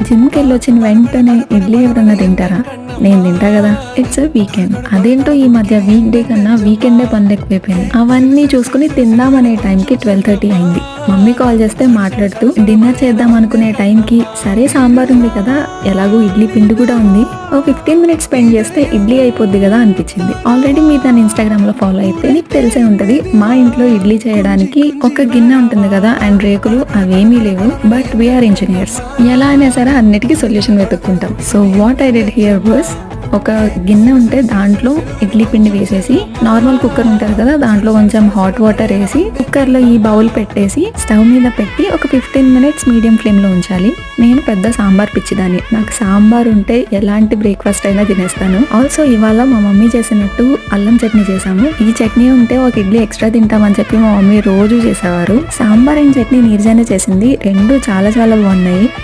జిమ్కి వెళ్ళొచ్చిన వెంటనే ఇడ్లీ ఎవరన్నా తింటారా? నేను తింటా కదా. It's weekend. అదేంటో ఈ మధ్య వీక్ డే కన్నా వీకెండే పనులు ఎక్కువైపోయింది. అవన్నీ చూసుకుని తిందామనే టైంకి 12:30 అయింది. మమ్మీ కాల్ చేస్తే మాట్లాడుతూ డిన్నర్ చేద్దాం అనుకునే టైంకి సరే సాంబార్ ఉంది కదా, ఎలాగో ఇడ్లీ పిండి కూడా ఉంది, ఓ 15 మినిట్స్ స్పెండ్ చేస్తే ఇడ్లీ అయిపోద్ది కదా అనిపించింది. ఆల్రెడీ మీరు దాన్ని ఇన్స్టాగ్రామ్ లో ఫాలో అయితే మీకు తెలిసే ఉంటది. మా ఇంట్లో ఇడ్లీ చేయడానికి ఒక గిన్నె ఉంటుంది కదా అండ్ రేకులు అవేమీ లేవు. బట్ వీఆర్ ఇంజనీర్స్, ఎలా అయినా సరే అన్నిటికీ సొల్యూషన్ వెతుక్కుంటాం. So what I did here was, ఒక గిన్నె ఉంటే దాంట్లో ఇడ్లీ పిండి వేసేసి, నార్మల్ కుక్కర్ ఉంటుంది కదా దాంట్లో కొంచెం హాట్ వాటర్ వేసి కుక్కర్లో ఈ బౌల్ పెట్టేసి స్టవ్ మీద పెట్టి ఒక 15 మినిట్స్ మీడియం ఫ్లేమ్లో ఉంచాలి. నేను పెద్ద సాంబార్ పిచ్చిదాన్ని, నాకు సాంబార్ ఉంటే ఎలాంటి బ్రేక్ఫాస్ట్ అయినా తినేస్తాను. ఆల్సో ఇవాళ మా మమ్మీ చేసినట్టు అల్లం చట్నీ చేసాము. ఈ చట్నీ ఉంటే ఒక ఇడ్లీ ఎక్స్ట్రా తింటామని చెప్పి మా మమ్మీ రోజు చేసేవారు. సాంబార్ అండ్ చట్నీ నీరజానే చేసింది, రెండు చాలా చాలా బాగున్నాయి.